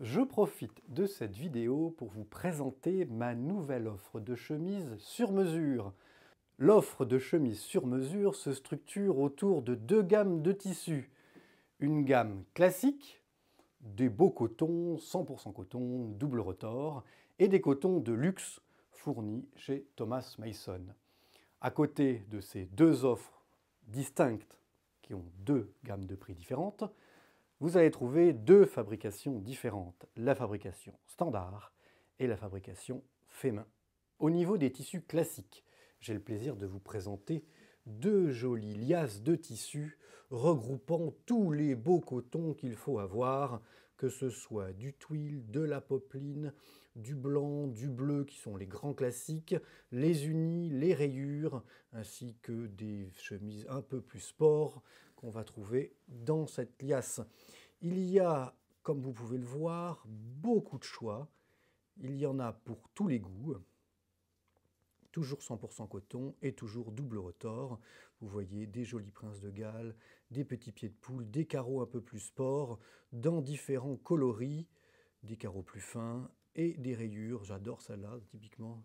Je profite de cette vidéo pour vous présenter ma nouvelle offre de chemise sur mesure. L'offre de chemise sur mesure se structure autour de deux gammes de tissus. Une gamme classique, des beaux cotons, 100% coton, double retors, et des cotons de luxe fournis chez Thomas Mason. À côté de ces deux offres distinctes, qui ont deux gammes de prix différentes, vous allez trouver deux fabrications différentes, la fabrication standard et la fabrication fait main. Au niveau des tissus classiques, j'ai le plaisir de vous présenter deux jolies liasses de tissus regroupant tous les beaux cotons qu'il faut avoir, que ce soit du twill, de la popeline, du blanc, du bleu qui sont les grands classiques, les unis, les rayures, ainsi que des chemises un peu plus sport qu'on va trouver dans cette liasse. Il y a, comme vous pouvez le voir, beaucoup de choix. Il y en a pour tous les goûts. Toujours 100% coton et toujours double retors. Vous voyez des jolis princes de Galles, des petits pieds de poule, des carreaux un peu plus sport, dans différents coloris, des carreaux plus fins et des rayures. J'adore celle-là, typiquement.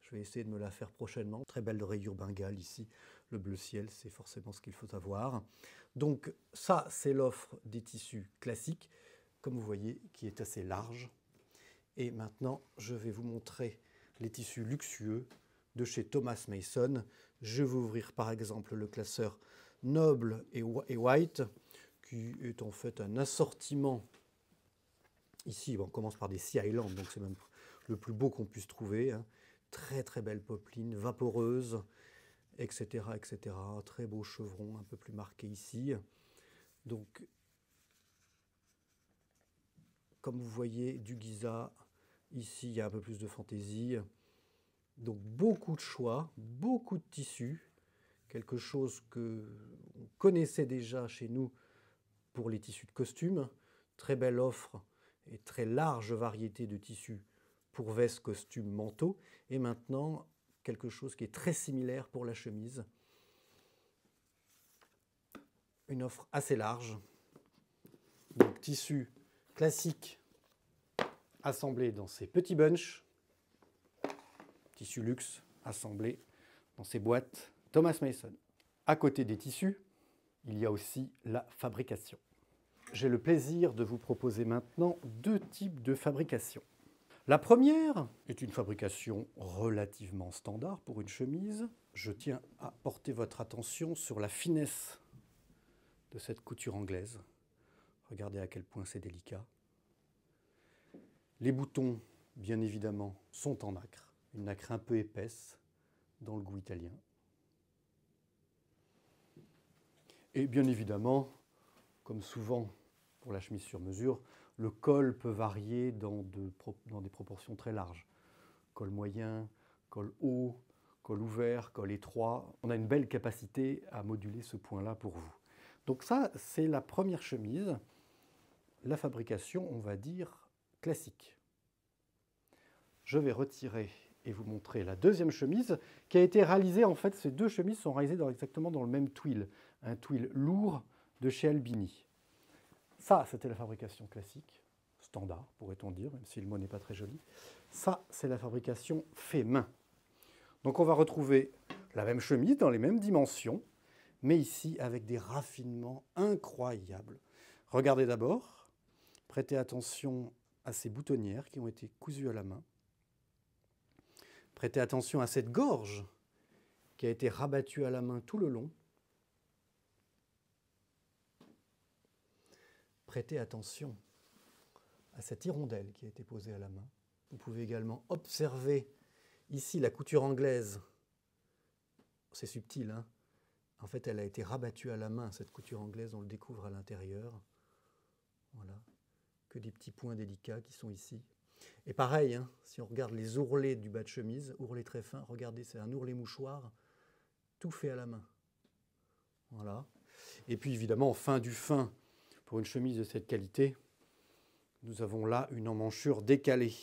Je vais essayer de me la faire prochainement. Très belle rayure bengale ici. Le bleu ciel, c'est forcément ce qu'il faut avoir. Donc ça, c'est l'offre des tissus classiques, comme vous voyez, qui est assez large. Et maintenant, je vais vous montrer les tissus luxueux de chez Thomas Mason. Je vais ouvrir par exemple le classeur Noble et White, qui est en fait un assortiment. Ici, on commence par des Sea Island, donc c'est même le plus beau qu'on puisse trouver. Hein. Très très belle popeline, vaporeuse, etc., etc. Très beau chevron, un peu plus marqué ici. Donc, comme vous voyez, du Giza. Ici, il y a un peu plus de fantaisie. Donc, beaucoup de choix, beaucoup de tissus. Quelque chose que on connaissait déjà chez nous pour les tissus de costumes. Très belle offre et très large variété de tissus pour vestes, costumes, manteaux. Et maintenant, quelque chose qui est très similaire pour la chemise. Une offre assez large. Donc, tissu classique assemblé dans ces petits bunchs. Tissu luxe assemblé dans ces boîtes Thomas Mason. À côté des tissus, il y a aussi la fabrication. J'ai le plaisir de vous proposer maintenant deux types de fabrication. La première est une fabrication relativement standard pour une chemise. Je tiens à porter votre attention sur la finesse de cette couture anglaise. Regardez à quel point c'est délicat. Les boutons, bien évidemment, sont en nacre. Une nacre un peu épaisse, dans le goût italien. Et bien évidemment, comme souvent pour la chemise sur mesure, le col peut varier dans des proportions très larges. Col moyen, col haut, col ouvert, col étroit. On a une belle capacité à moduler ce point-là pour vous. Donc ça, c'est la première chemise. La fabrication, on va dire, classique. Je vais retirer et vous montrer la deuxième chemise qui a été réalisée, en fait, ces deux chemises sont réalisées exactement dans le même twill, un twill lourd de chez Albini. Ça, c'était la fabrication classique, standard, pourrait-on dire, même si le mot n'est pas très joli. Ça, c'est la fabrication fait main. Donc on va retrouver la même chemise dans les mêmes dimensions, mais ici avec des raffinements incroyables. Regardez d'abord, prêtez attention à ces boutonnières qui ont été cousues à la main. Prêtez attention à cette gorge qui a été rabattue à la main tout le long. Prêtez attention à cette hirondelle qui a été posée à la main. Vous pouvez également observer ici la couture anglaise. C'est subtil, hein? En fait, elle a été rabattue à la main, cette couture anglaise, on le découvre à l'intérieur. Voilà, que des petits points délicats qui sont ici. Et pareil, hein, si on regarde les ourlets du bas de chemise, ourlets très fins, regardez, c'est un ourlet mouchoir, tout fait à la main. Voilà. Et puis évidemment, fin du fin, pour une chemise de cette qualité, nous avons là une emmanchure décalée.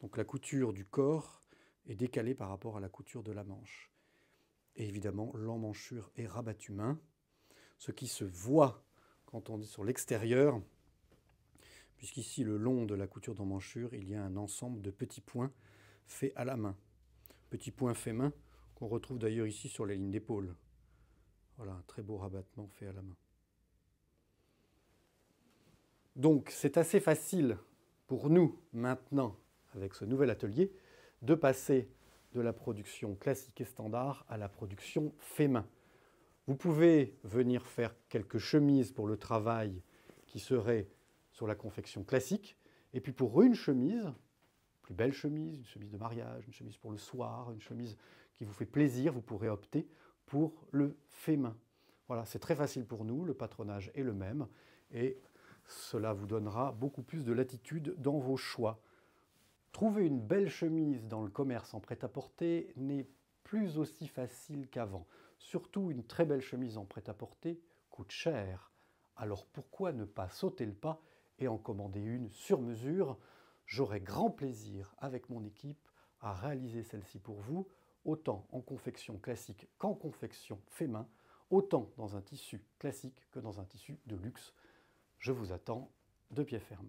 Donc la couture du corps est décalée par rapport à la couture de la manche. Et évidemment, l'emmanchure est rabattue main, ce qui se voit quand on est sur l'extérieur, puisqu'ici, le long de la couture d'emmanchure, il y a un ensemble de petits points faits à la main. Petits points faits main, qu'on retrouve d'ailleurs ici sur la ligne d'épaule. Voilà, un très beau rabattement fait à la main. Donc, c'est assez facile pour nous, maintenant, avec ce nouvel atelier, de passer de la production classique et standard à la production fait main. Vous pouvez venir faire quelques chemises pour le travail qui seraient sur la confection classique, et puis pour une chemise, plus belle chemise, une chemise de mariage, une chemise pour le soir, une chemise qui vous fait plaisir, vous pourrez opter pour le fait main. Voilà, c'est très facile pour nous, le patronage est le même, et cela vous donnera beaucoup plus de latitude dans vos choix. Trouver une belle chemise dans le commerce en prêt-à-porter n'est plus aussi facile qu'avant. Surtout, une très belle chemise en prêt-à-porter coûte cher. Alors pourquoi ne pas sauter le pas et en commander une sur mesure? J'aurai grand plaisir avec mon équipe à réaliser celle-ci pour vous, autant en confection classique qu'en confection fait main, autant dans un tissu classique que dans un tissu de luxe. Je vous attends de pied ferme.